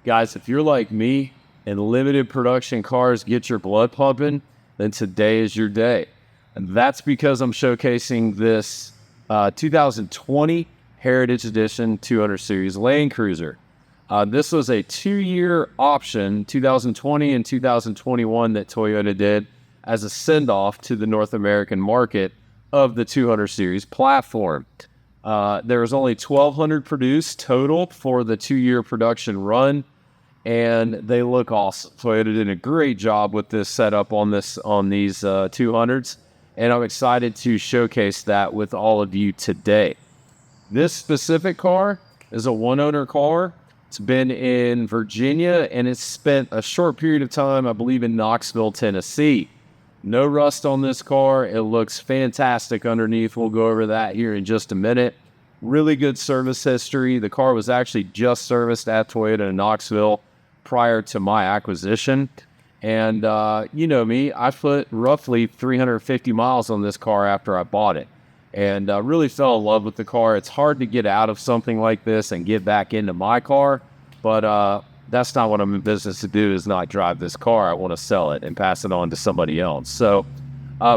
Guys, if you're like me and limited production cars get your blood pumping, then today is your day. And that's because I'm showcasing this 2020 Heritage Edition 200 Series Land Cruiser. This was a 2-year option, 2020 and 2021, that Toyota did as a send-off to the North American market of the 200 Series platform. There was only 1,200 produced total for the 2-year production run, and they look awesome. Toyota did a great job with this setup on these 200s, and I'm excited to showcase that with all of you today. This specific car is a one-owner car. It's been in Virginia, and it's spent a short period of time, I believe, in Knoxville, Tennessee. No rust on this car. It looks fantastic underneath. We'll go over that here in just a minute. Really good service history. The car was actually just serviced at Toyota in Knoxville prior to my acquisition. And you know me, I put roughly 350 miles on this car after I bought it. And really fell in love with the car. It's hard to get out of something like this and get back into my car, but that's not what I'm in business to do, is not drive this car. I want to sell it and pass it on to somebody else. So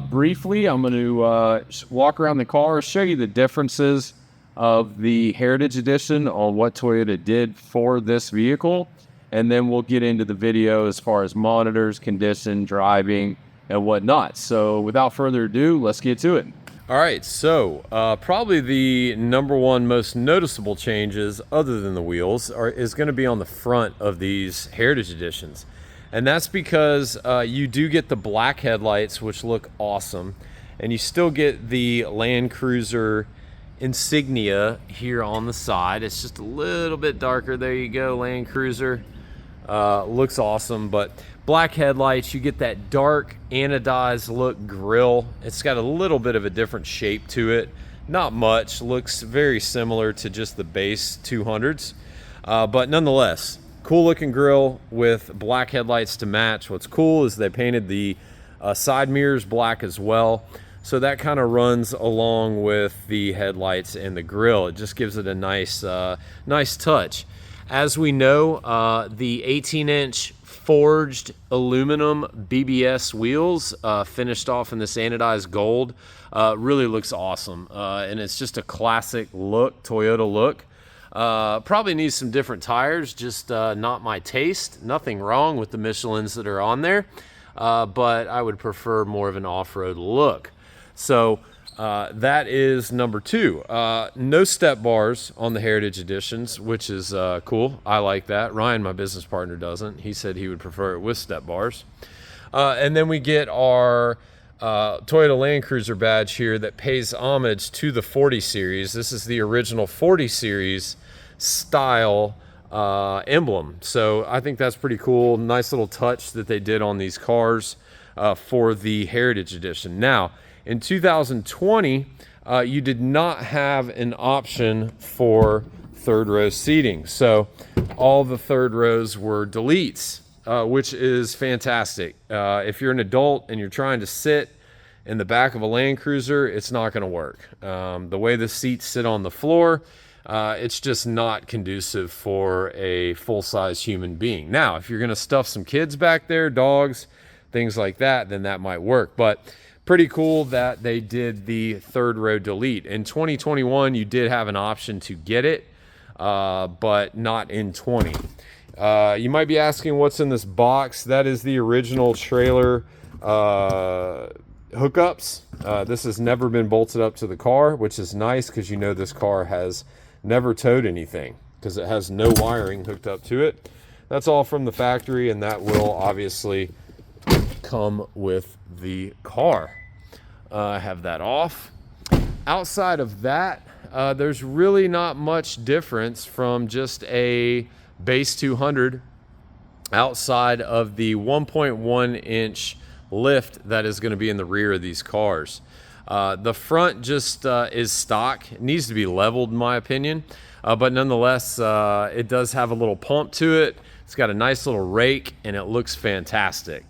briefly, I'm going to walk around the car, show you the differences of the Heritage Edition on what Toyota did for this vehicle, and then we'll get into the video as far as monitors, condition, driving, and whatnot. So without further ado, let's get to it. All right, so probably the number one most noticeable changes, other than the wheels, is going to be on the front of these Heritage Editions. And that's because you do get the black headlights, which look awesome. And you still get the Land Cruiser insignia here on the side. It's just a little bit darker. There you go, Land Cruiser. Looks awesome, but black headlights, you get that dark anodized look grille. It's got a little bit of a different shape to it. Not much, looks very similar to just the base 200s. But nonetheless, cool looking grille with black headlights to match. What's cool is they painted the side mirrors black as well. So that kind of runs along with the headlights and the grille. It just gives it a nice, nice touch. As we know, the 18-inch forged aluminum BBS wheels finished off in this anodized gold really looks awesome. And it's just a classic look, Toyota look. Probably needs some different tires, just not my taste. Nothing wrong with the Michelins that are on there, but I would prefer more of an off-road look. So that is number two. No step bars on the Heritage Editions, which is cool. I like that. Ryan, my business partner, doesn't. He said he would prefer it with step bars. And then we get our Toyota Land Cruiser badge here that pays homage to the 40 Series. This is the original 40 Series style emblem. So I think that's pretty cool. Nice little touch that they did on these cars for the Heritage Edition. Now, in 2020, you did not have an option for third row seating. So all the third rows were deletes, which is fantastic. If you're an adult and you're trying to sit in the back of a Land Cruiser, it's not going to work. The way the seats sit on the floor, it's just not conducive for a full-size human being. Now, if you're going to stuff some kids back there, dogs, things like that, then that might work. But pretty cool that they did the third row delete. In 2021, you did have an option to get it, but not in 20. You might be asking what's in this box. That is the original trailer hookups. This has never been bolted up to the car, which is nice because you know this car has never towed anything because it has no wiring hooked up to it. That's all from the factory, and that will obviously come with the car. I have that off. Outside of that, there's really not much difference from just a base 200 outside of the 1.1 inch lift that is going to be in the rear of these cars. The front just is stock. It needs to be leveled, in my opinion, but nonetheless, it does have a little pump to it. It's got a nice little rake, and it looks fantastic.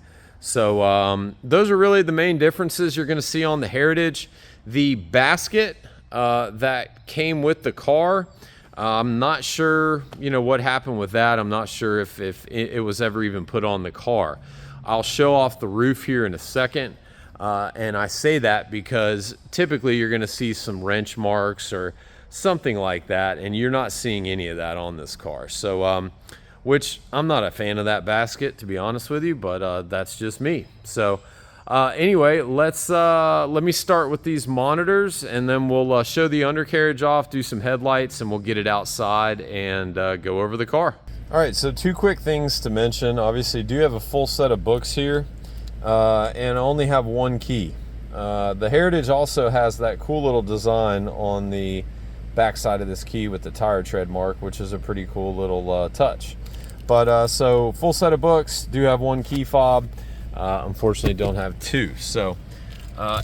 So those are really the main differences you're going to see on the Heritage. The basket that came with the car I'm not sure, what happened with that. I'm not sure if it was ever even put on the car. I'll show off the roof here in a second. And I say that because typically you're going to see some wrench marks or something like that, and you're not seeing any of that on this car. So, which I'm not a fan of that basket, to be honest with you, but that's just me. So anyway, let me start with these monitors, and then we'll show the undercarriage off, do some headlights, and we'll get it outside and go over the car. All right, so two quick things to mention. Obviously, do have a full set of books here, and I only have one key. The Heritage also has that cool little design on the backside of this key with the tire tread mark, which is a pretty cool little touch. But so full set of books, do have one key fob. Unfortunately don't have two. So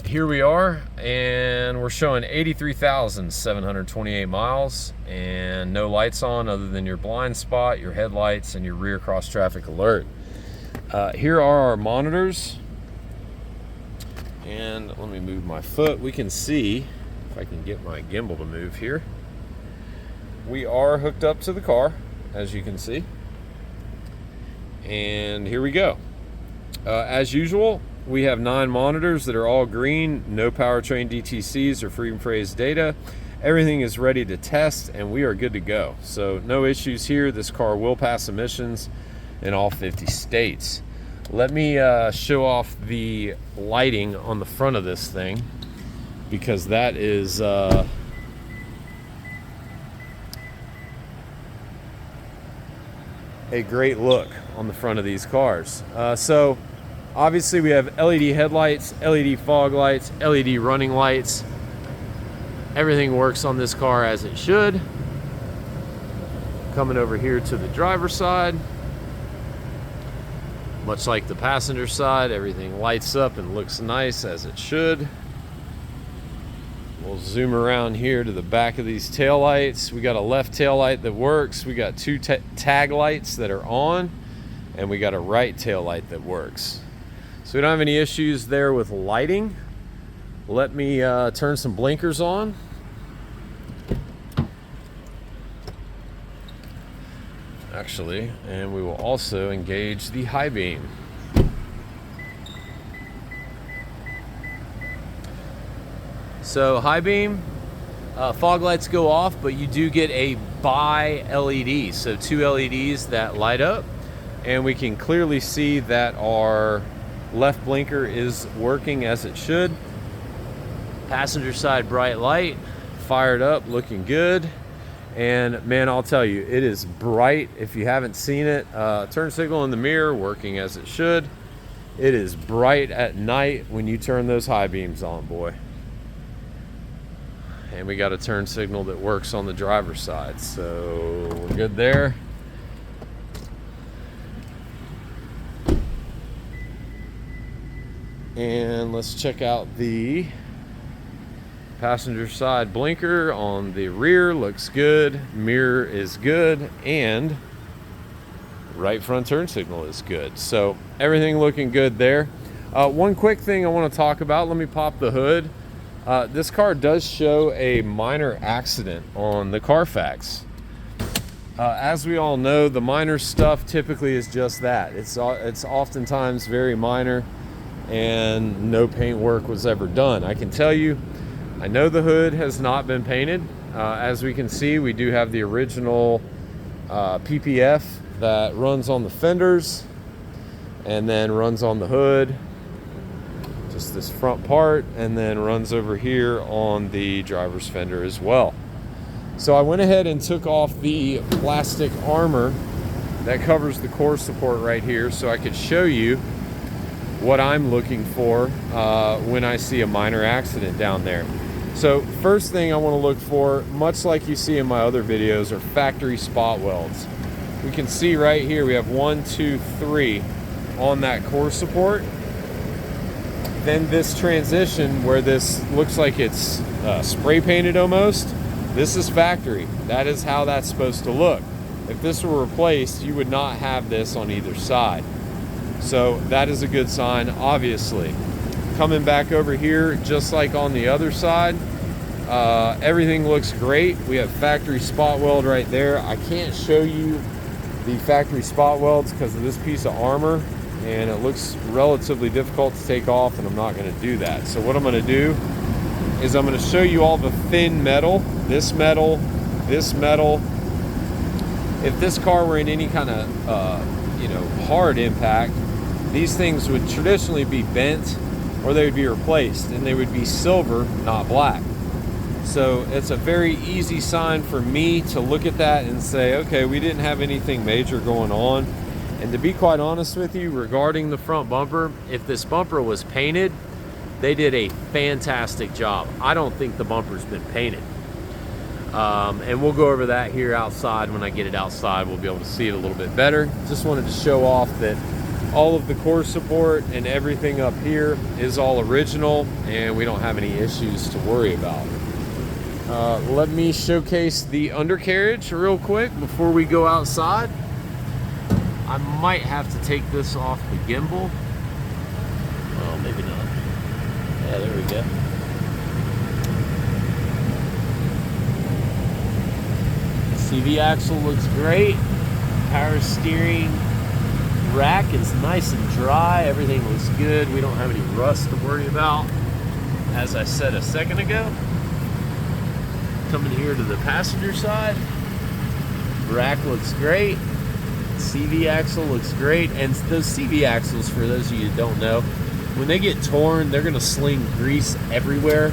here we are, and we're showing 83,728 miles and no lights on other than your blind spot, your headlights, and your rear cross traffic alert. Here are our monitors, and let me move my foot. We can see, if I can get my gimbal to move here, we are hooked up to the car, as you can see. And here we go. As usual, we have 9 monitors that are all green, no powertrain DTCs or freedom phrase data. Everything is ready to test, and we are good to go. So no issues here. This car will pass emissions in all 50 states. Let me show off the lighting on the front of this thing, because that is a great look on the front of these cars. So obviously we have LED headlights, LED fog lights, LED running lights. Everything works on this car as it should. Coming over here to the driver's side, much like the passenger side, everything lights up and looks nice as it should. We'll zoom around here to the back of these tail lights. We got a left tail light that works. We got 2 tag lights that are on, and we got a right tail light that works. So we don't have any issues there with lighting. Let me turn some blinkers on. Actually, and we will also engage the high beam. So high beam, fog lights go off, but you do get a bi LED, so 2 LEDs that light up, and we can clearly see that our left blinker is working as it should. Passenger side bright light, fired up, looking good. And man, I'll tell you, it is bright. If you haven't seen it, turn signal in the mirror working as it should. It is bright at night when you turn those high beams on, boy. And we got a turn signal that works on the driver's side, so we're good there. And let's check out the passenger side blinker on the rear. Looks good, mirror is good, and right front turn signal is good. So everything looking good there. One quick thing I want to talk about, let me pop the hood. This car does show a minor accident on the Carfax. As we all know, the minor stuff typically is just that. It's oftentimes very minor, and no paint work was ever done. I can tell you, I know the hood has not been painted. As we can see, we do have the original PPF that runs on the fenders and then runs on the hood, just this front part, and then runs over here on the driver's fender as well. So I went ahead and took off the plastic armor that covers the core support right here so I could show you what I'm looking for when I see a minor accident down there. So first thing I want to look for, much like you see in my other videos, are factory spot welds. We can see right here we have 1, 2, 3 on that core support. Then this transition where this looks like it's spray painted almost, this is factory. That is how that's supposed to look. If this were replaced, you would not have this on either side. So that is a good sign, obviously. Coming back over here, just like on the other side, Everything looks great. We have factory spot weld right there. I can't show you the factory spot welds because of this piece of armor, and it looks relatively difficult to take off, and I'm not going to do that. So what I'm going to do is I'm going to show you all the thin metal, this metal, this metal. If this car were in any kind of hard impact, these things would traditionally be bent or they would be replaced, and they would be silver, not black. So it's a very easy sign for me to look at that and say, okay, we didn't have anything major going on. And to be quite honest with you, regarding the front bumper, if this bumper was painted, they did a fantastic job. I don't think the bumper's been painted. And we'll go over that here outside. When I get it outside, we'll be able to see it a little bit better. Just wanted to show off that all of the core support and everything up here is all original, and we don't have any issues to worry about. Let me showcase the undercarriage real quick before we go outside. I might have to take this off the gimbal. Oh, maybe not. Yeah, there we go. CV axle looks great. Power steering rack is nice and dry. Everything looks good. We don't have any rust to worry about. As I said a second ago, coming here to the passenger side, rack looks great. CV axle looks great. And those CV axles, for those of you who don't know, when they get torn, they're going to sling grease everywhere,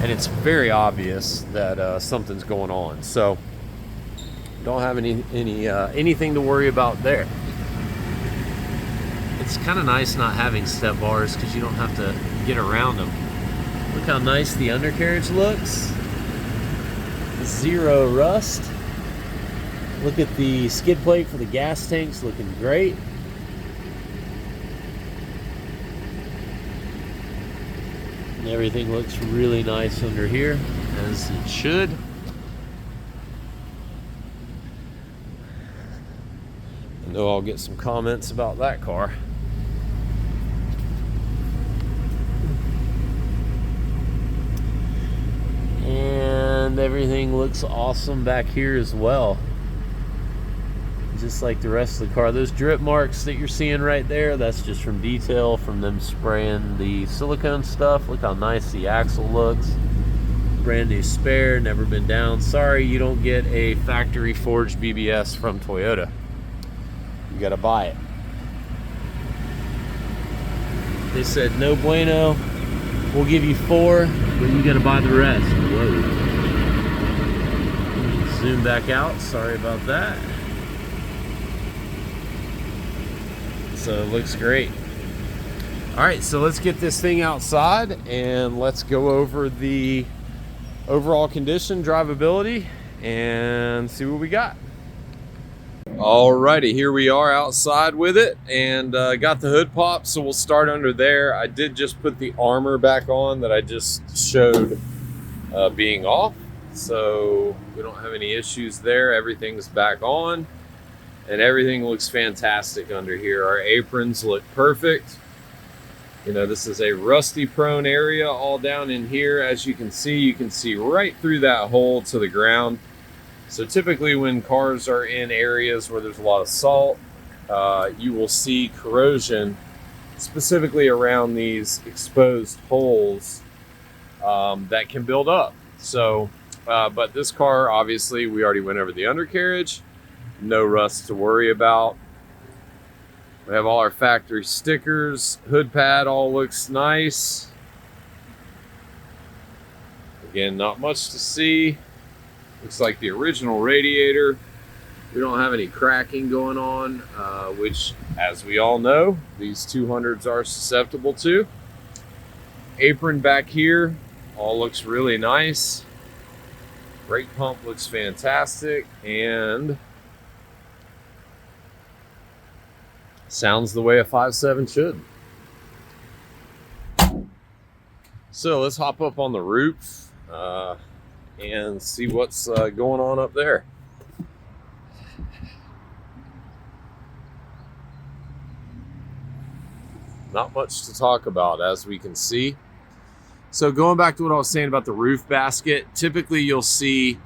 and it's very obvious that something's going on. So don't have anything to worry about there. It's kind of nice not having step bars because you don't have to get around them. Look how nice the undercarriage looks. Zero rust. Look at the skid plate for the gas tanks, looking great. And everything looks really nice under here, as it should. I know I'll get some comments about that car. And everything looks awesome back here as well. Just like the rest of the car. Those drip marks that you're seeing right there, that's just from detail from them spraying the silicone stuff. Look how nice the axle looks. Brand new spare, never been down. Sorry you don't get a factory forged BBS from Toyota. You gotta buy it. They said no bueno, we'll give you 4, but you gotta buy the rest. Whoa. Zoom back out, sorry about that. So it looks great. All right, so let's get this thing outside and let's go over the overall condition, drivability, and see what we got. Alrighty, here we are outside with it, and got the hood pop, so we'll start under there. I did just put the armor back on that I just showed being off, so we don't have any issues there. Everything's back on, and everything looks fantastic under here. Our aprons look perfect. You know, this is a rusty prone area all down in here. As you can see right through that hole to the ground. So typically when cars are in areas where there's a lot of salt, you will see corrosion specifically around these exposed holes that can build up. So, but this car, obviously, we already went over the undercarriage. No rust to worry about. We have all our factory stickers. Hood pad all looks nice. Again, not much to see. Looks like the original radiator. We don't have any cracking going on, which, as we all know, these 200s are susceptible to. Apron back here all looks really nice. Brake pump looks fantastic, and sounds the way a 5.7 should. So let's hop up on the roof and see what's going on up there. Not much to talk about, as we can see. So going back to what I was saying about the roof basket, typically you'll see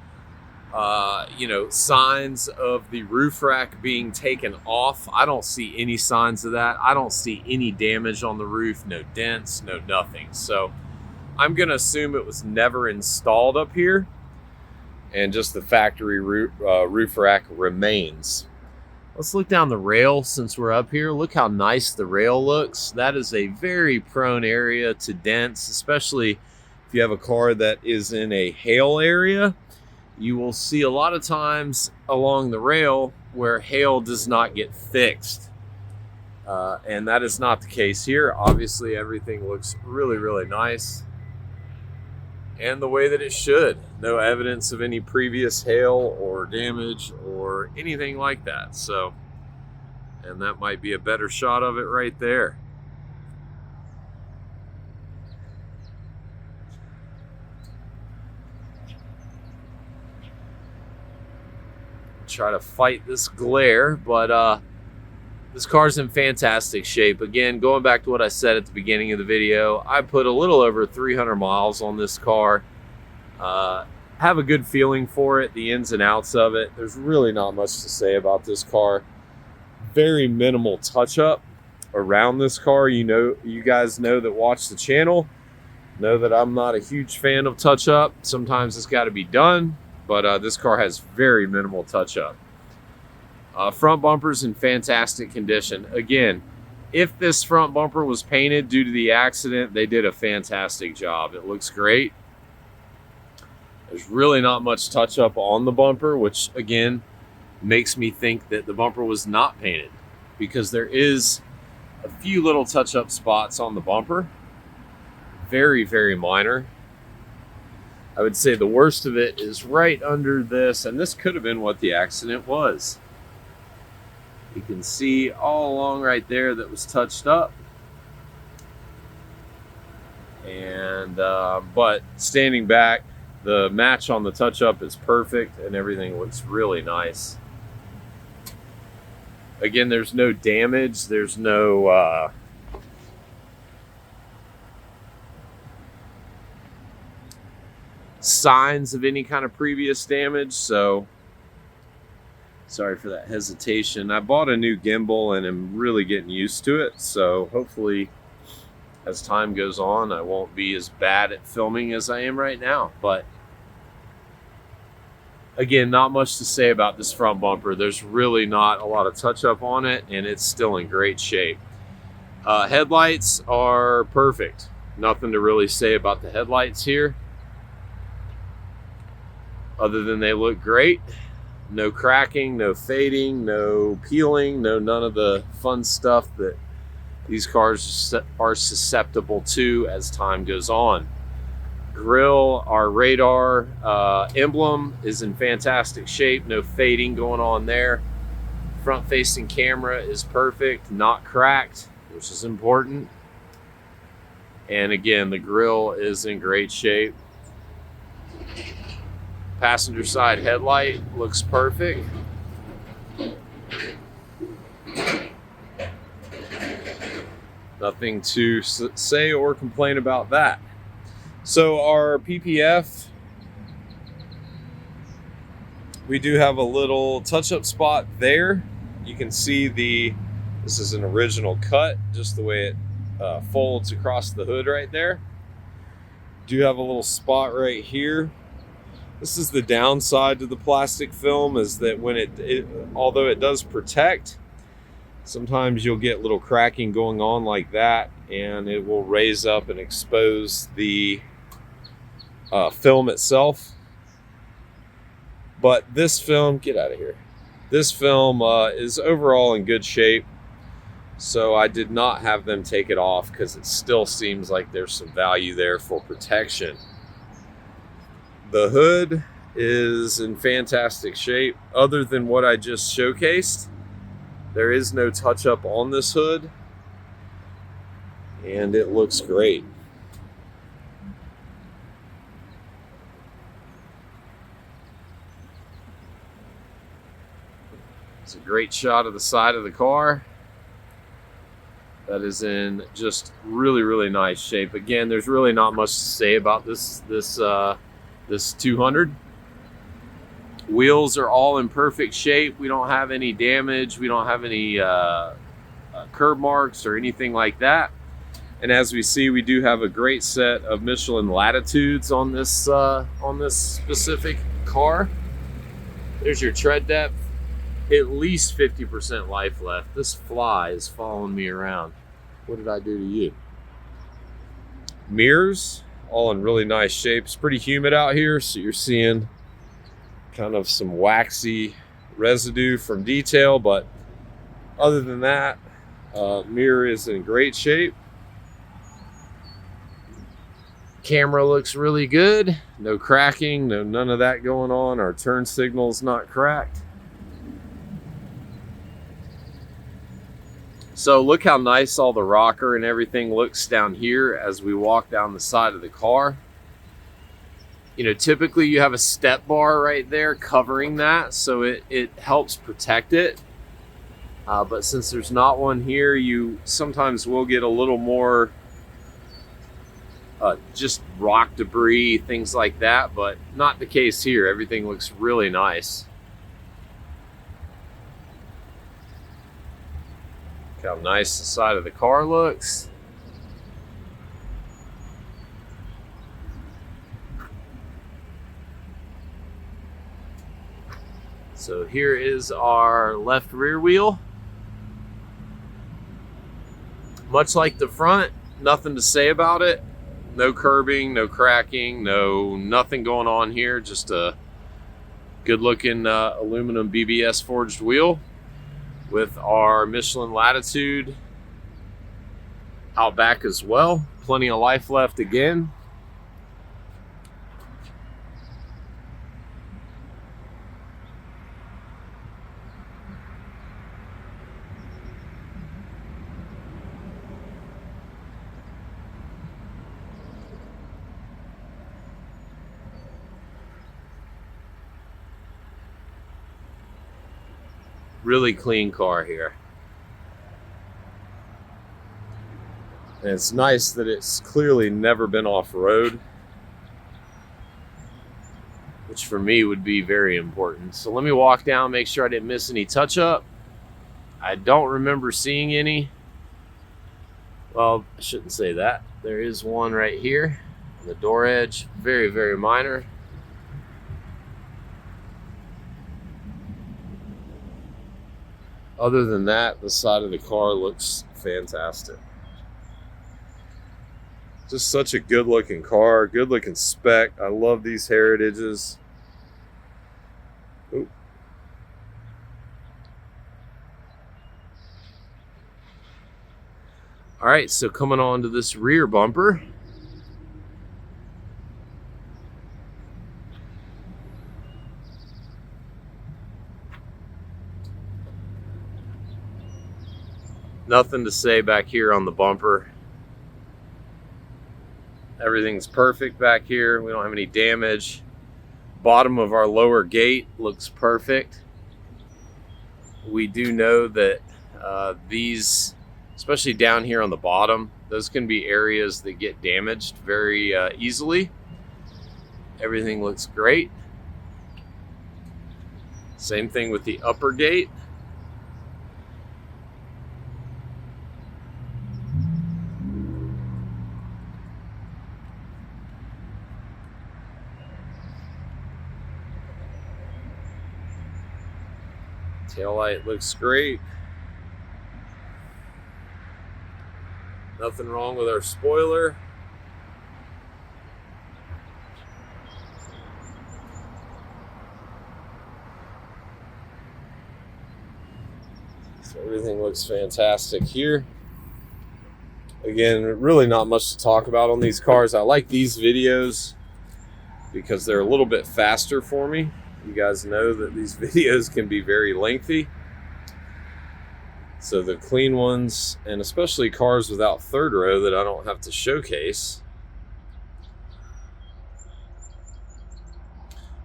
signs of the roof rack being taken off. I don't see any signs of that. I don't see any damage on the roof, no dents, no nothing. So I'm going to assume it was never installed up here, and just the factory roof rack remains. Let's look down the rail since we're up here. Look how nice the rail looks. That is a very prone area to dents, especially if you have a car that is in a hail area. You will see a lot of times along the rail where hail does not get fixed. And that is not the case here. Obviously, everything looks really, really nice, and the way that it should. No evidence of any previous hail or damage or anything like that. So, and that might be a better shot of it right there. Try to fight this glare, but this car's in fantastic shape. Again, going back to what I said at the beginning of the video, I put a little over 300 miles on this car. Have a good feeling for it, the ins and outs of it. There's really not much to say about this car. Very minimal touch-up around this car. You guys know that watch the channel know that I'm not a huge fan of touch-up. Sometimes it's got to be done, but this car has very minimal touch-up. Front bumper's in fantastic condition. Again, if this front bumper was painted due to the accident, they did a fantastic job. It looks great. There's really not much touch up on the bumper, which again makes me think that the bumper was not painted, because there is a few little touch up spots on the bumper. Very, very minor. I would say the worst of it is right under this, and this could have been what the accident was. You can see all along right there that was touched up. And but standing back, the match on the touch-up is perfect, and everything looks really nice. Again, there's no damage. There's no signs of any kind of previous damage, so sorry for that hesitation. I bought a new gimbal and am really getting used to it, so hopefully as time goes on I won't be as bad at filming as I am right now. But again, not much to say about this front bumper. There's really not a lot of touch up on it, and it's still in great shape. Headlights are perfect. Nothing to really say about the headlights here, other than they look great. No cracking, no fading, no peeling, none of the fun stuff that these cars are susceptible to as time goes on. Grille, our radar emblem is in fantastic shape. No fading going on there. Front facing camera is perfect, not cracked, which is important. And again, the grille is in great shape. Passenger side headlight looks perfect. Nothing to say or complain about that. So our PPF, we do have a little touch-up spot there. You can see this is an original cut, just the way it folds across the hood right there. Do have a little spot right here. This is the downside to the plastic film, is that when although it does protect, sometimes you'll get little cracking going on like that, and it will raise up and expose the film itself. But this film, get out of here. This film is overall in good shape, so I did not have them take it off because it still seems like there's some value there for protection. The hood is in fantastic shape. Other than what I just showcased, there is no touch up on this hood, and it looks great. It's a great shot of the side of the car. that is in just really, really nice shape. Again, there's really not much to say about this 200. Wheels are all in perfect shape. We don't have any damage. We don't have any curb marks or anything like that. And as we see, we do have a great set of Michelin latitudes on this specific car. There's your tread depth. At least 50% life left. This fly is following me around. What did I do to you? Mirrors, all in really nice shape. It's pretty humid out here, so you're seeing kind of some waxy residue from detail, but other than that, mirror is in great shape. Camera looks really good. No cracking, none of that going on. Our turn signal's not cracked. So look how nice all the rocker and everything looks down here as we walk down the side of the car. You know, typically you have a step bar right there covering that, so it helps protect it. But since there's not one here, you sometimes will get a little more just rock debris, things like that, but not the case here. Everything looks really nice. Look how nice the side of the car looks. So here is our left rear wheel. Much like the front, nothing to say about it. No curbing, no cracking, nothing going on here. Just a good looking aluminum BBS forged wheel with our Michelin latitude out back as well. Plenty of life left again. Really clean car here. And it's nice that it's clearly never been off-road, which for me would be very important. So let me walk down, make sure I didn't miss any touch-up. I don't remember seeing any. Well, I shouldn't say that. There is one right here on the door edge. Very, very minor. Other than that, the side of the car looks fantastic. Just such a good looking car, good looking spec. I love these Heritages. Ooh. All right, so coming on to this rear bumper. Nothing to say back here on the bumper. Everything's perfect back here. We don't have any damage. Bottom of our lower gate looks perfect. We do know that these, especially down here on the bottom, those can be areas that get damaged very easily. Everything looks great. Same thing with the upper gate. Taillight looks great. Nothing wrong with our spoiler. So everything looks fantastic here. Again, really not much to talk about on these cars. I like these videos because they're a little bit faster for me. You guys know that these videos can be very lengthy. So the clean ones, and especially cars without third row that I don't have to showcase.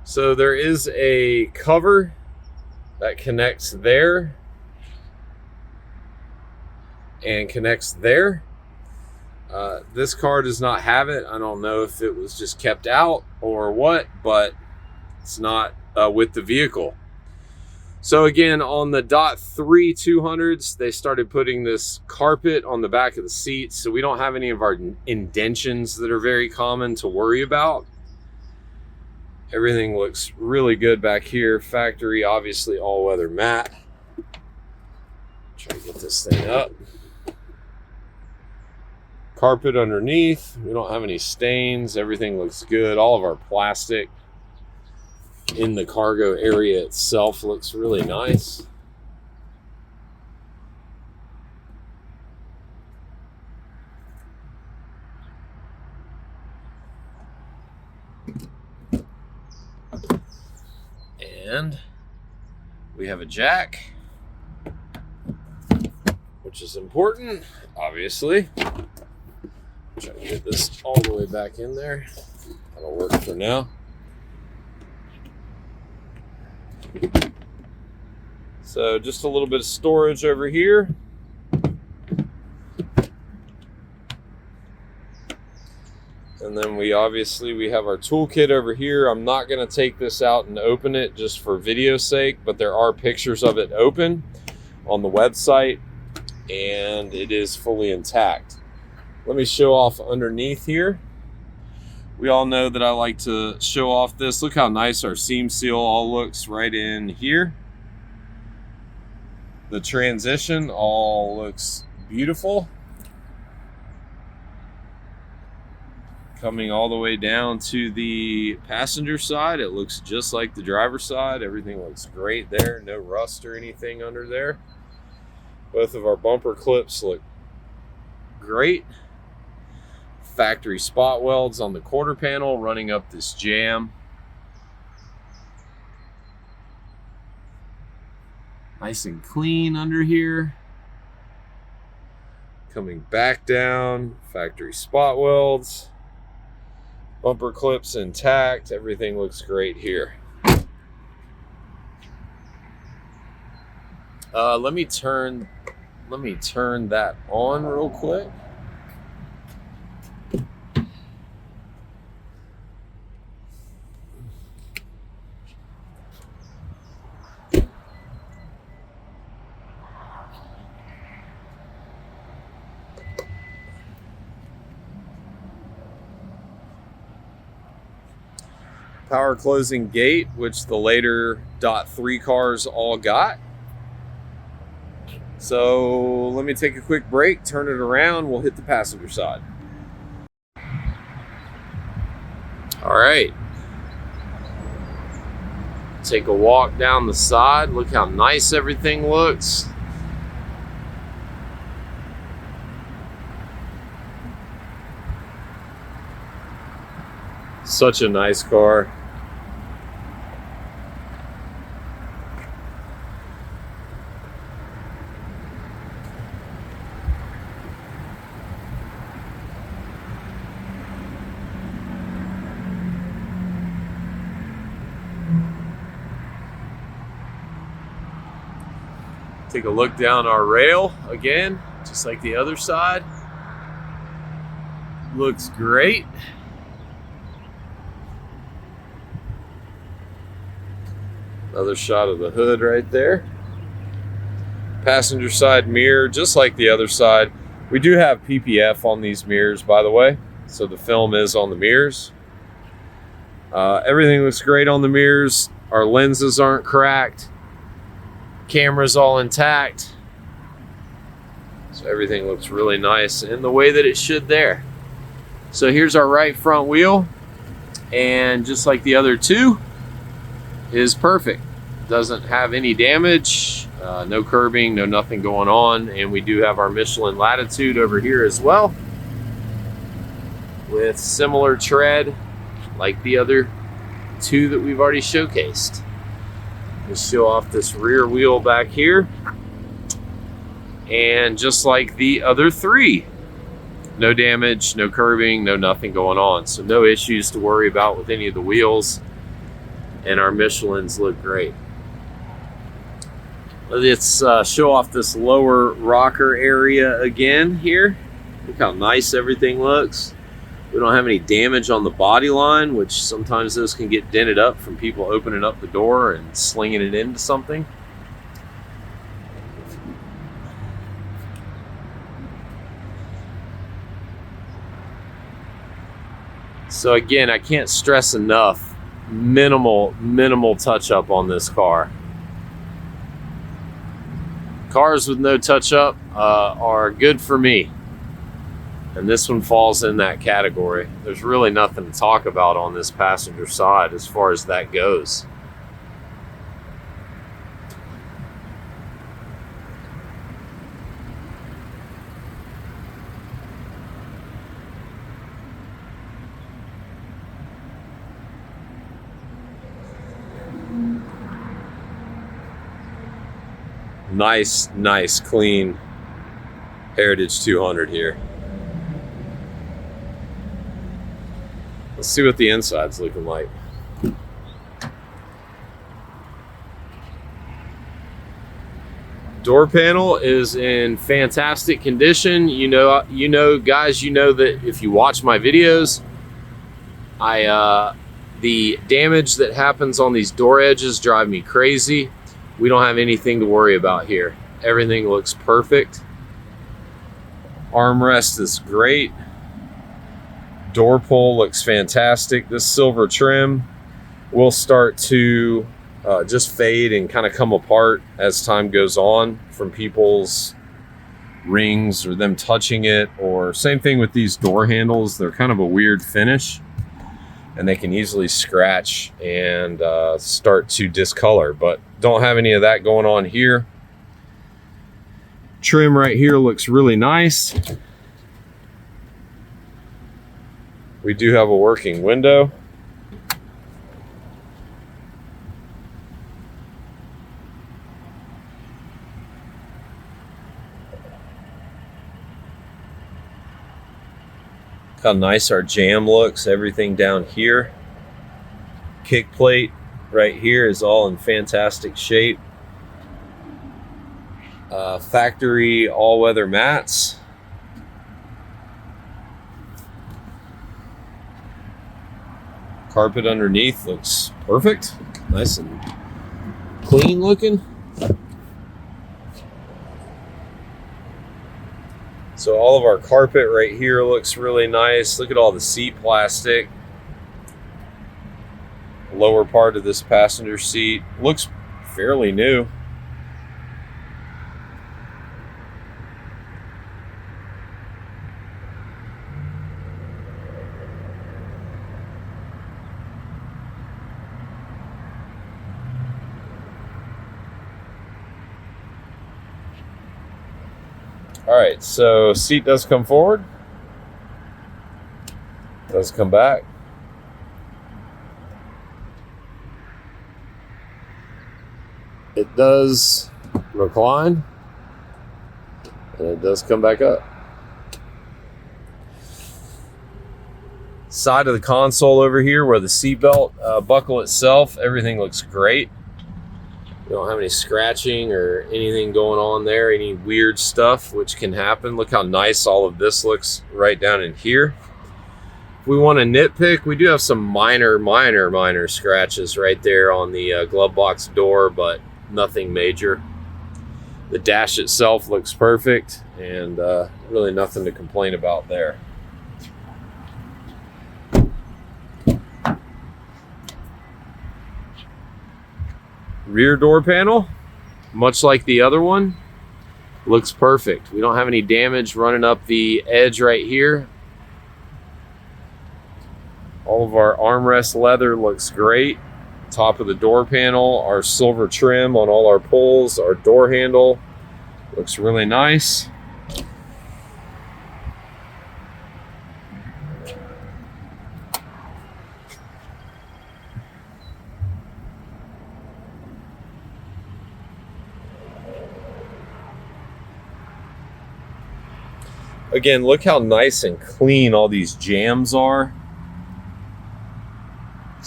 So there is a cover that connects there. and connects there. This car does not have it. I don't know if it was just kept out or what, but it's not with the vehicle. So again, on the .3 200s, they started putting this carpet on the back of the seats, so we don't have any of our indentions that are very common to worry about. Everything looks really good back here. Factory, obviously all-weather matte. Try to get this thing up. Carpet underneath. We don't have any stains. Everything looks good. All of our plastic in the cargo area itself looks really nice. And we have a jack, which is important, obviously. Try to get this all the way back in there. That'll work for now. So just a little bit of storage over here. And then we have our toolkit over here. I'm not going to take this out and open it just for video's sake, but there are pictures of it open on the website, and it is fully intact. Let me show off underneath here. We all know that I like to show off this. Look how nice our seam seal all looks right in here. The transition all looks beautiful. Coming all the way down to the passenger side, it looks just like the driver's side. Everything looks great there. No rust or anything under there. Both of our bumper clips look great. Factory spot welds on the quarter panel running up this jamb. Nice and clean under here. Coming back down, factory spot welds. Bumper clips intact. Everything looks great here. Let me turn that on real quick. Power closing gate, which the later .3 cars all got. So let me take a quick break, turn it around, we'll hit the passenger side. All right. Take a walk down the side. Look how nice everything looks. Such a nice car. Take a look down our rail again, just like the other side. Looks great. Another shot of the hood right there. Passenger side mirror, just like the other side. We do have PPF on these mirrors, by the way, so the film is on the mirrors. Everything looks great on the mirrors. Our lenses aren't cracked. Camera's all intact. So everything looks really nice in the way that it should there. So here's our right front wheel, and just like the other two, is perfect. Doesn't have any damage, no curbing, no nothing going on. And we do have our Michelin Latitude over here as well, with similar tread like the other two that we've already showcased. Let's show off this rear wheel back here. And just like the other three, no damage, no curbing, no nothing going on. So no issues to worry about with any of the wheels. And our Michelins look great. Let's show off this lower rocker area again here. Look how nice everything looks. We don't have any damage on the body line, which sometimes those can get dented up from people opening up the door and slinging it into something. So again, I can't stress enough, minimal touch up on this car. Cars with no touch up are good for me. And this one falls in that category. There's really nothing to talk about on this passenger side as far as that goes. Nice, clean Heritage 200 here. Let's see what the inside's looking like. Door panel is in fantastic condition. You know, guys, you know that if you watch my videos, the damage that happens on these door edges drive me crazy. We don't have anything to worry about here. Everything looks perfect. Armrest is great. Door pull looks fantastic. This silver trim will start to just fade and kind of come apart as time goes on from people's rings or them touching it, or same thing with these door handles. They're kind of a weird finish and they can easily scratch and start to discolor, but don't have any of that going on here. Trim right here looks really nice. We do have a working window. How nice our jamb looks, everything down here. Kick plate right here is all in fantastic shape. Factory all-weather mats. Carpet underneath looks perfect, nice and clean looking. So all of our carpet right here looks really nice. Look at all the seat plastic. Lower part of this passenger seat looks fairly new. All right, so seat does come forward, does come back. It does recline, and it does come back up. Side of the console over here where the seatbelt buckle itself, everything looks great. We don't have any scratching or anything going on there, any weird stuff, which can happen. Look how nice all of this looks right down in here. If we want to nitpick, we do have some minor scratches right there on the glove box door, but nothing major. The dash itself looks perfect, and really nothing to complain about there. Rear door panel, much like the other one, looks perfect. We don't have any damage running up the edge right here. All of our armrest leather looks great. Top of the door panel, our silver trim on all our pulls, our door handle looks really nice. Again, look how nice and clean all these jambs are.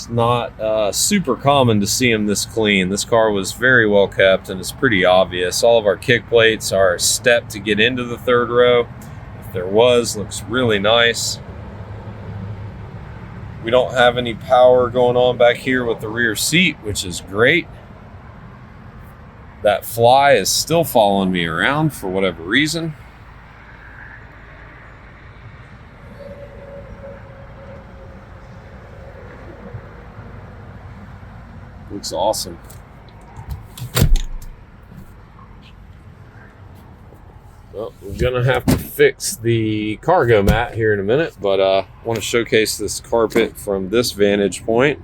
It's not super common to see them this clean. This car was very well kept and it's pretty obvious. All of our kick plates are stepped to get into the third row. If there was, looks really nice. We don't have any power going on back here with the rear seat, which is great. That fly is still following me around for whatever reason. Looks awesome. Well, we're gonna have to fix the cargo mat here in a minute, but I want to showcase this carpet from this vantage point.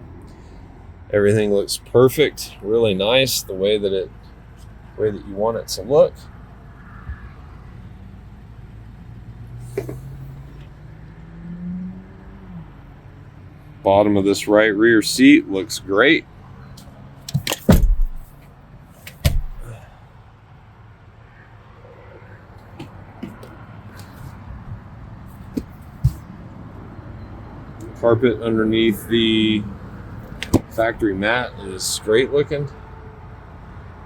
Everything looks perfect, really nice, the way that you want it to look. Bottom of this right rear seat looks great. Carpet underneath the factory mat is great looking.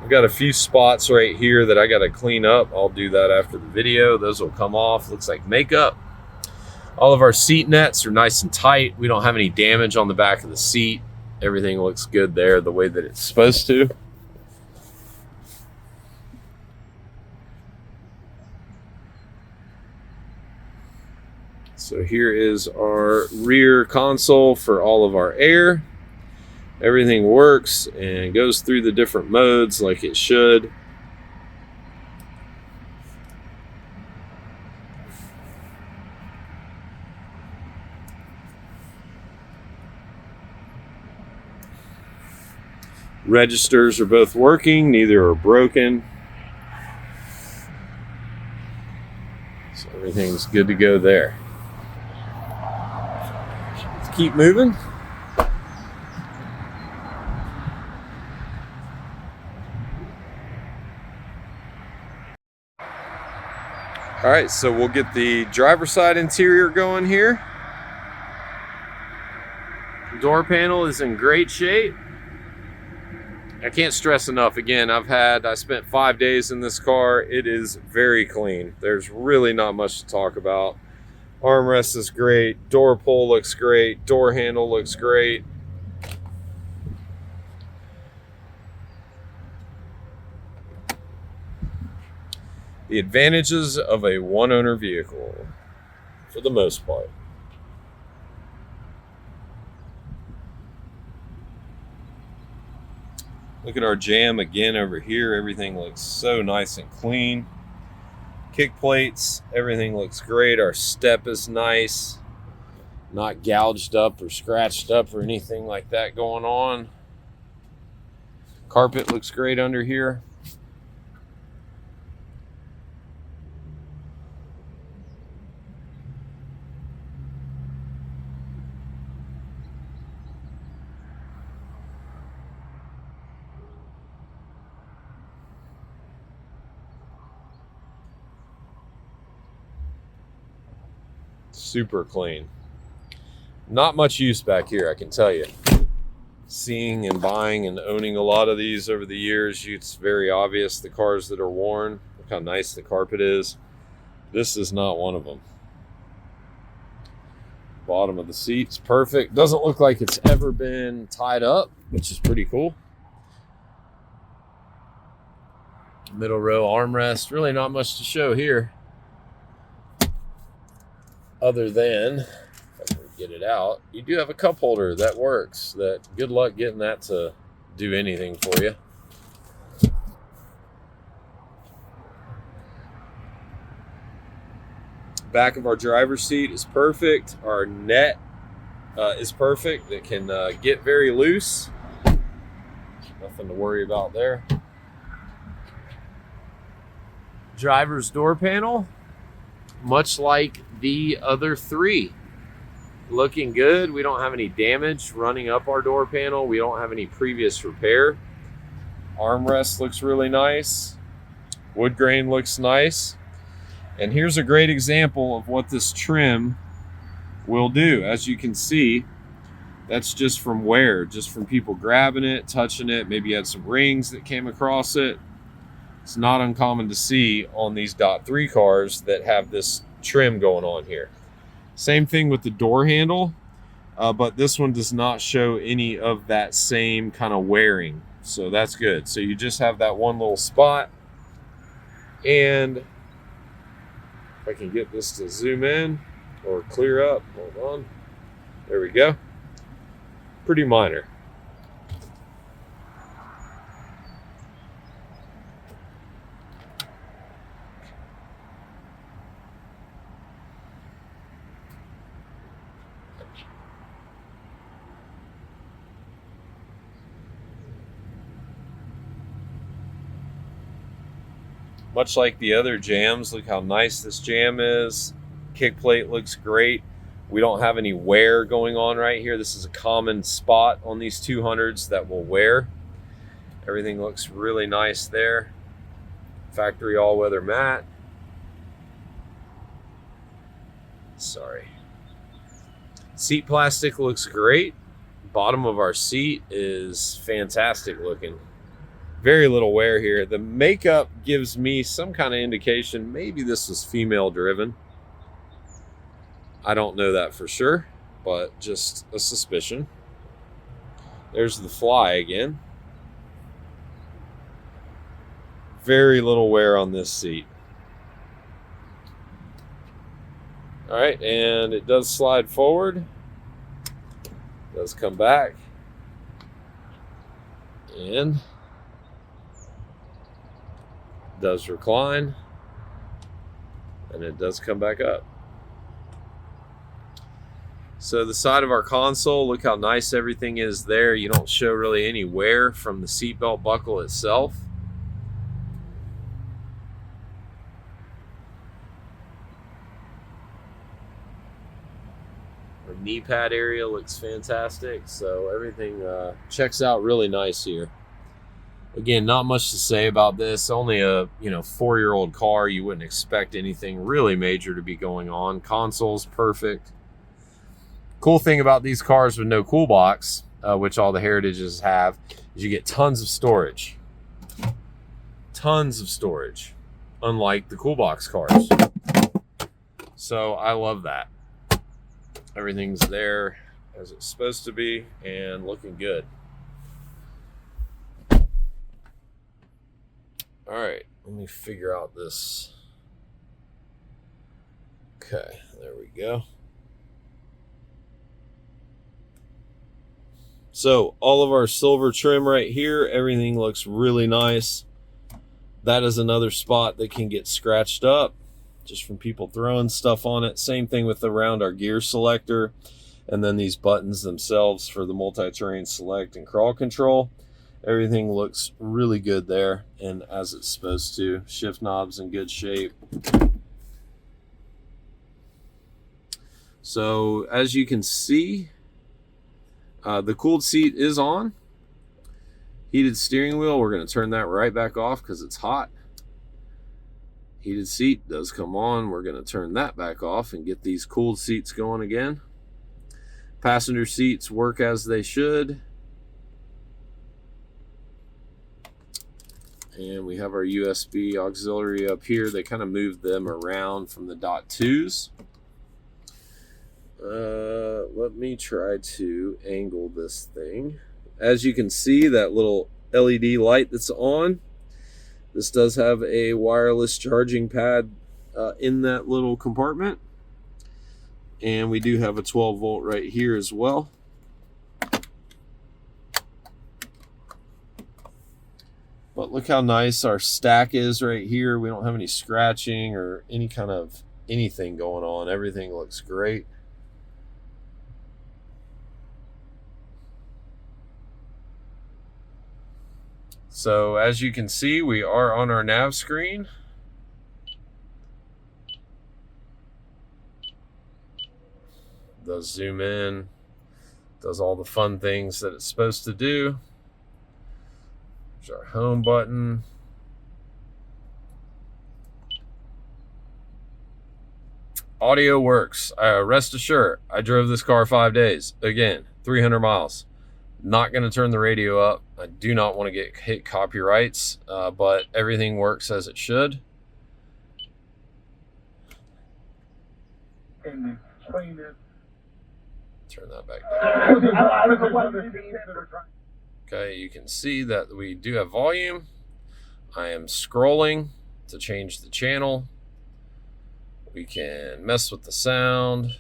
I've got a few spots right here that I got to clean up. I'll do that after the video. Those will come off. Looks like makeup. All of our seat nets are nice and tight. We don't have any damage on the back of the seat. Everything looks good there the way that it's supposed to. So here is our rear console for all of our air. Everything works and goes through the different modes like it should. Registers are both working, neither are broken. So everything's good to go there. Let's keep moving. All right, so we'll get the driver's side interior going here. Door panel is in great shape. I can't stress enough, again, I spent 5 days in this car. It is very clean. There's really not much to talk about. Armrest is great. Door pull looks great. Door handle looks great. The advantages of a one-owner vehicle, for the most part. Look at our jam again over here. Everything looks so nice and clean. Kick plates, everything looks great. Our step is nice. Not gouged up or scratched up or anything like that going on. Carpet looks great under here. Super clean. Not much use back here, I can tell you. Seeing and buying and owning a lot of these over the years, it's very obvious the cars that are worn. Look how nice the carpet is. This is not one of them. Bottom of the seat's perfect. Doesn't look like it's ever been tied up, which is pretty cool. Middle row armrest. Really not much to show here. Other than, if I can get it out, you do have a cup holder that works. Good luck getting that to do anything for you. Back of our driver's seat is perfect. Our net is perfect. It can get very loose. Nothing to worry about there. Driver's door panel, much like the other three, looking good. We don't have any damage running up our door panel. We don't have any previous repair. Armrest looks really nice. Wood grain looks nice. And here's a great example of what this trim will do. As you can see, That's just from wear, just from people grabbing it, touching it. Maybe you had some rings that came across it. It's not uncommon to see on these .3 cars that have this trim going on here. Same thing with the door handle, but this one does not show any of that same kind of wearing. So that's good. So you just have that one little spot. And if I can get this to zoom in or clear up, hold on. There we go. Pretty minor. Much like the other jams, look how nice this jam is. Kick plate looks great. We don't have any wear going on right here. This is a common spot on these 200s that will wear. Everything looks really nice there. Factory all-weather mat. Sorry. Seat plastic looks great. Bottom of our seat is fantastic looking. Very little wear here. The makeup gives me some kind of indication maybe this was female driven. I don't know that for sure, but just a suspicion. There's the fly again. Very little wear on this seat. All right, and it does slide forward. Does come back. And does recline. And it does come back up. So the side of our console, look how nice everything is there. You don't show really any wear from the seatbelt buckle itself. Our knee pad area looks fantastic. So everything checks out really nice here. Again, not much to say about this. Only a 4-year-old car. You wouldn't expect anything really major to be going on. Console's perfect. Cool thing about these cars with no cool box, which all the Heritages have, is you get tons of storage. Tons of storage, unlike the cool box cars. So I love that. Everything's there as it's supposed to be and looking good. All right, let me figure out this. Okay, there we go. So all of our silver trim right here, everything looks really nice. That is another spot that can get scratched up just from people throwing stuff on it. Same thing with around our gear selector, and then these buttons themselves for the multi-terrain select and crawl control. Everything looks really good there and as it's supposed to. Shift knobs in good shape. So as you can see, the cooled seat is on. Heated steering wheel, we're going to turn that right back off because it's hot. Heated seat does come on. We're going to turn that back off and get these cooled seats going again. Passenger seats work as they should. And we have our USB auxiliary up here. They kind of moved them around from the .2s. Let me try to angle this thing. As you can see, that little LED light that's on, this does have a wireless charging pad in that little compartment. And we do have a 12 volt right here as well. But look how nice our stack is right here. We don't have any scratching or any kind of anything going on. Everything looks great. So as you can see, we are on our nav screen. Does zoom in, does all the fun things that it's supposed to do. There's our home button. Audio works. Rest assured, I drove this car 5 days. Again, 300 miles. Not going to turn the radio up. I do not want to get hit copyrights, but everything works as it should. Turn that back down. Okay, you can see that we do have volume. I am scrolling to change the channel. We can mess with the sound.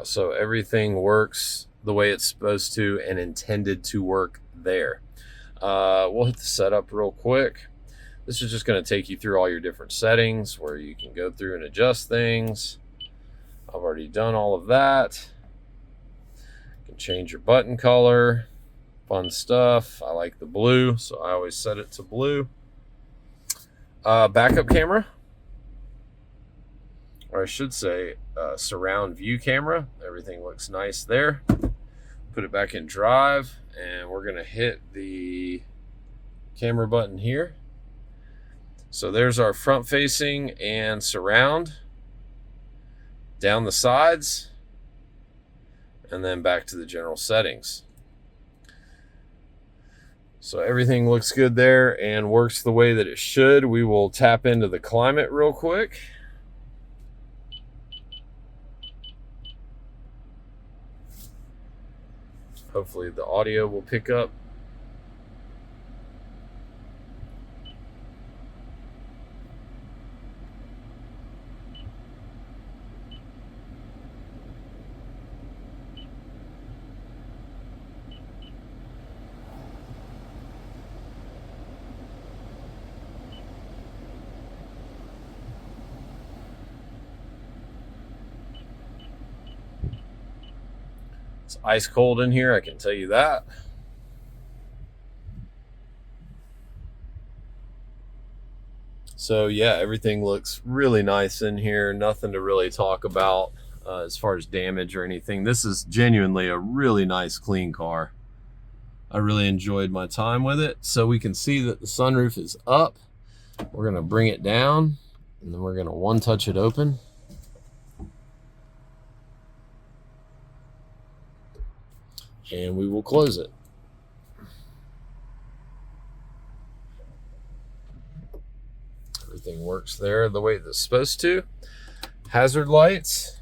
So everything works the way it's supposed to and intended to work there. We'll hit the setup real quick. This is just going to take you through all your different settings where you can go through and adjust things. I've already done all of that. You can change your button color. Fun stuff. I like the blue, so I always set it to blue. Backup camera, or I should say surround view camera. Everything looks nice there. Put it back in drive, and we're going to hit the camera button here. So there's our front facing and surround, down the sides, and then back to the general settings. So everything looks good there and works the way that it should. We will tap into the climate real quick. Hopefully the audio will pick up. It's ice cold in here, I can tell you that. So yeah, everything looks really nice in here. Nothing to really talk about as far as damage or anything. This is genuinely a really nice, clean car. I really enjoyed my time with it. So we can see that the sunroof is up. We're gonna bring it down, and then we're gonna one-touch it open. And we will close it. Everything works there the way it's supposed to. Hazard lights.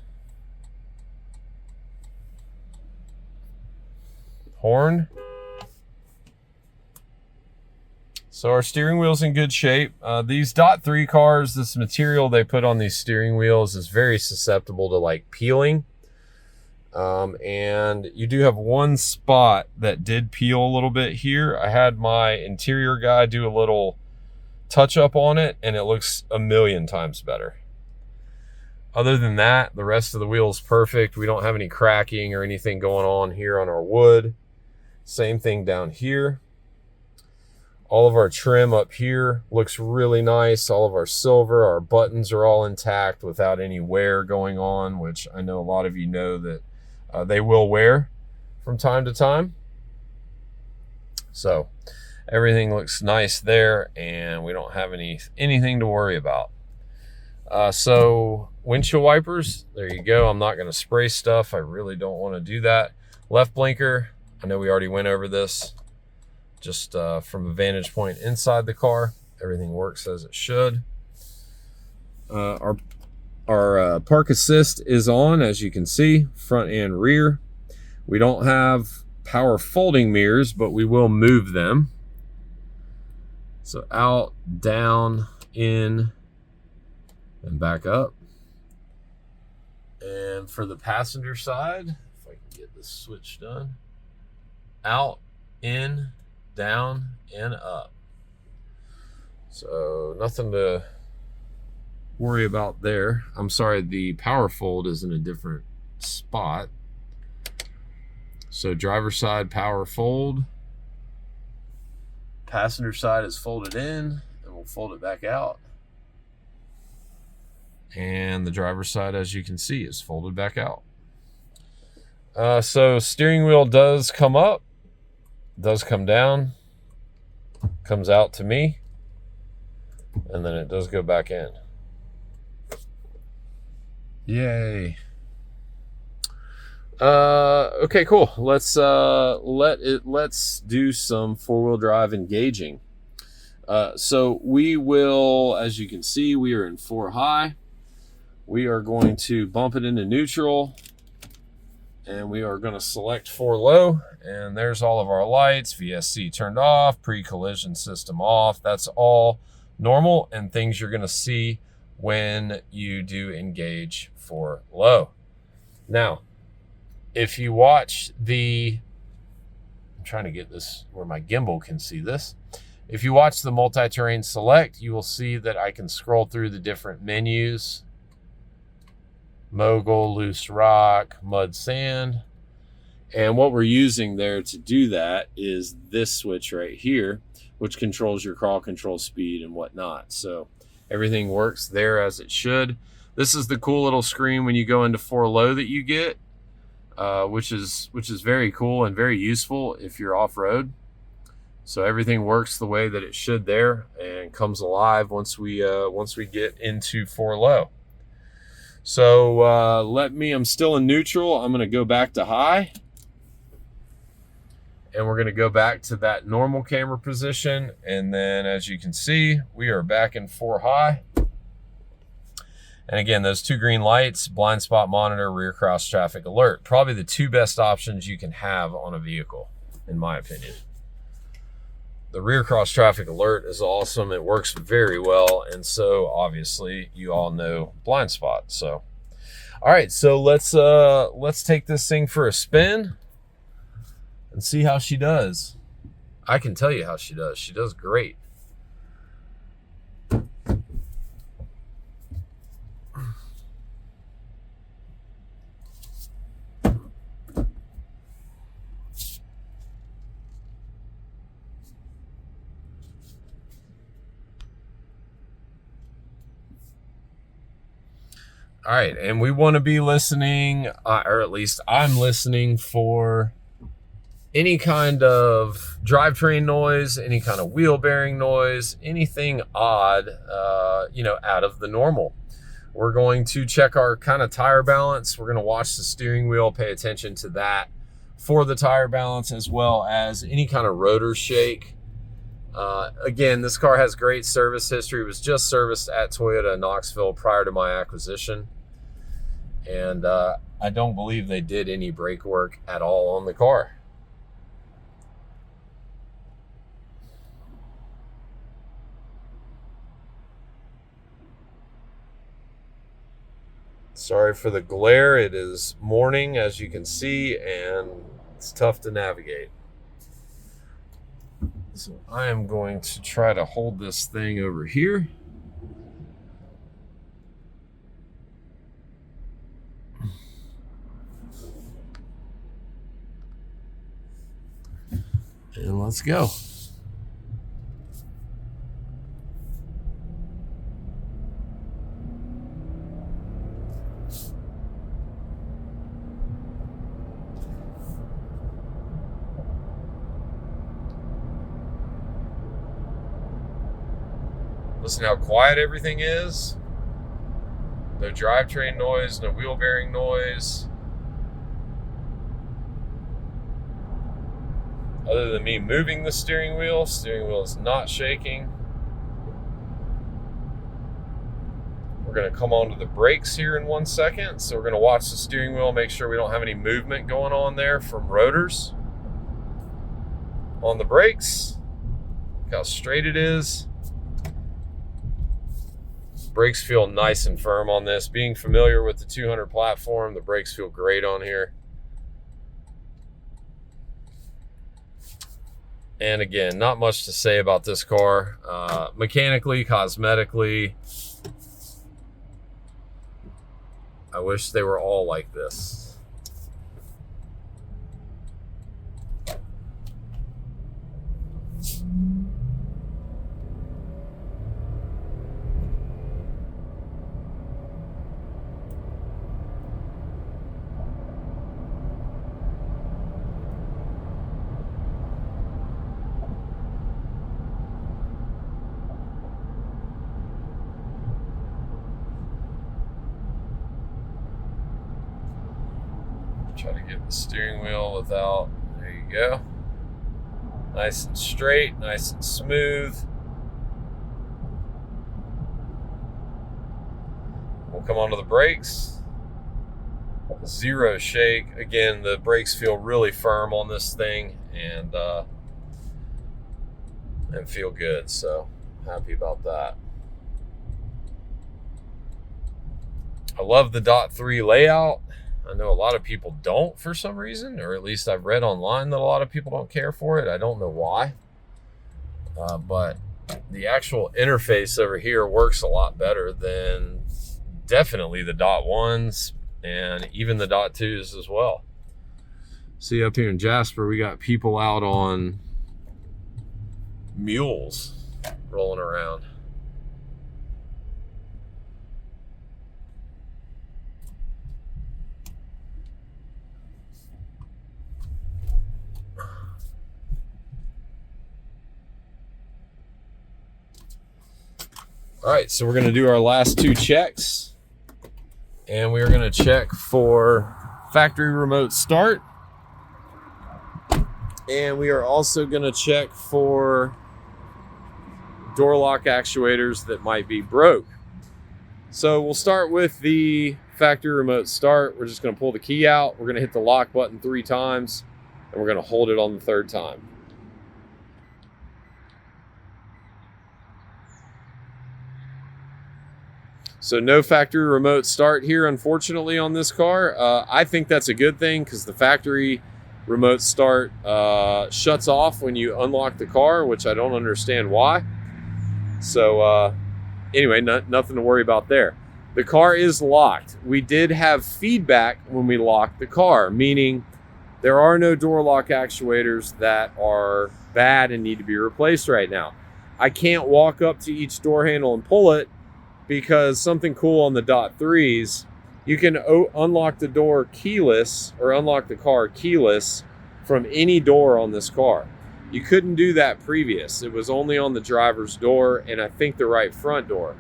Horn. So our steering wheel's in good shape. These .3 cars, this material they put on these steering wheels is very susceptible to like peeling. And you do have one spot that did peel a little bit here. I had my interior guy do a little touch up on it, and it looks a million times better. Other than that, the rest of the wheel is perfect. We don't have any cracking or anything going on here on our wood. Same thing down here. All of our trim up here looks really nice. All of our silver, our buttons are all intact without any wear going on, which I know a lot of you know that they will wear from time to time. So everything looks nice there, and we don't have anything to worry about. So windshield wipers, there you go. I'm not going to spray stuff. I really don't want to do that. Left blinker, I know we already went over this. Just from a vantage point inside the car, everything works as it should. Our park assist is on, as you can see, front and rear. We don't have power folding mirrors, but we will move them. So out, down, in, and back up. And for the passenger side, if I can get this switch done, out, in, down, and up. So nothing to worry about there. I'm sorry, the power fold is in a different spot. So driver side power fold, passenger side is folded in, and we'll fold it back out. And the driver's side, as you can see, is folded back out. So steering wheel does come up, does come down, comes out to me, and then it does go back in. Yay. Okay, cool. Let's do some four-wheel drive engaging. So we will, as you can see, we are in 4 high. We are going to bump it into neutral, and we are going to select 4 low, and there's all of our lights. VSC turned off, pre-collision system off. That's all normal and things you're going to see when you do engage for low. Now, if you watch I'm trying to get this where my gimbal can see this. If you watch the multi-terrain select, you will see that I can scroll through the different menus. Mogul, loose rock, mud, sand. And what we're using there to do that is this switch right here, which controls your crawl control speed and whatnot. So everything works there as it should. This is the cool little screen when you go into 4 low that you get, which is very cool and very useful if you're off-road. So everything works the way that it should there and comes alive once we get into 4 low. So I'm still in neutral. I'm going to go back to high. And we're going to go back to that normal camera position. And then as you can see, we are back in 4 high. And again, those 2 green lights, blind spot monitor, rear cross traffic alert. Probably the 2 best options you can have on a vehicle, in my opinion. The rear cross traffic alert is awesome. It works very well. And so obviously you all know blind spot. So, all right, so let's take this thing for a spin and see how she does. I can tell you how she does. She does great. All right, and we want to be listening, or at least I'm listening for any kind of drivetrain noise, any kind of wheel bearing noise, anything odd, out of the normal. We're going to check our kind of tire balance. We're going to watch the steering wheel, pay attention to that for the tire balance, as well as any kind of rotor shake. Again, this car has great service history. It was just serviced at Toyota Knoxville prior to my acquisition. And I don't believe they did any brake work at all on the car. Sorry for the glare. It is morning, as you can see, and it's tough to navigate. So I am going to try to hold this thing over here. And let's go. Listen how quiet everything is. No drivetrain noise, no wheel bearing noise. Other than me moving the steering wheel is not shaking. We're going to come onto the brakes here in 1 second. So we're going to watch the steering wheel, make sure we don't have any movement going on there from rotors. On the brakes, look how straight it is. Brakes feel nice and firm on this. Being familiar with the 200 platform, the brakes feel great on here. And again, not much to say about this car. Mechanically, cosmetically, I wish they were all like this. Try to get the steering wheel without, there you go. Nice and straight, nice and smooth. We'll come onto the brakes. Zero shake. Again, the brakes feel really firm on this thing and feel good, so happy about that. I love the .3 layout. I know a lot of people don't for some reason, or at least I've read online that a lot of people don't care for it. I don't know why, but the actual interface over here works a lot better than definitely the .1s and even the .2s as well. See, up here in Jasper, we got people out on mules rolling around. All right, so we're going to do our last two checks, and we are going to check for factory remote start, and we are also going to check for door lock actuators that might be broke. So we'll start with the factory remote start. We're just going to pull the key out. We're going to hit the lock button 3 times, and we're going to hold it on the 3rd time. So no factory remote start here, unfortunately, on this car. I think that's a good thing because the factory remote start shuts off when you unlock the car, which I don't understand why. So anyway, nothing to worry about there. The car is locked. We did have feedback when we locked the car, meaning there are no door lock actuators that are bad and need to be replaced right now. I can't walk up to each door handle and pull it, because something cool on the .3s, you can unlock the door keyless, or unlock the car keyless from any door on this car. You couldn't do that previous. It was only on the driver's door and I think the right front door.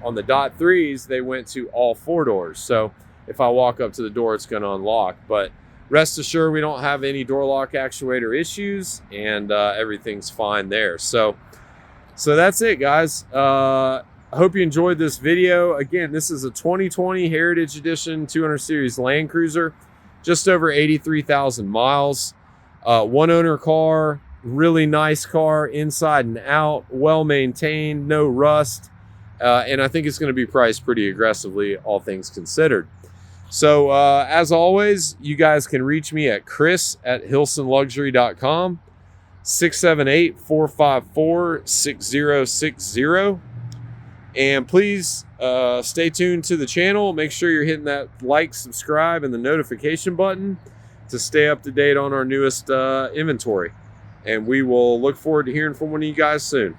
On the .3s, they went to all 4 doors. So if I walk up to the door, it's going to unlock. But rest assured, we don't have any door lock actuator issues, and everything's fine there. So that's it, guys. I hope you enjoyed this video. Again, this is a 2020 Heritage Edition 200 Series Land Cruiser, just over 83,000 miles. One owner car, really nice car inside and out, well maintained, no rust, and I think it's going to be priced pretty aggressively, all things considered. So as always, you guys can reach me at chris@hilsonluxury.com, 678-454-6060. And please stay tuned to the channel. Make sure you're hitting that like, subscribe, and the notification button to stay up to date on our newest inventory. And we will look forward to hearing from one of you guys soon.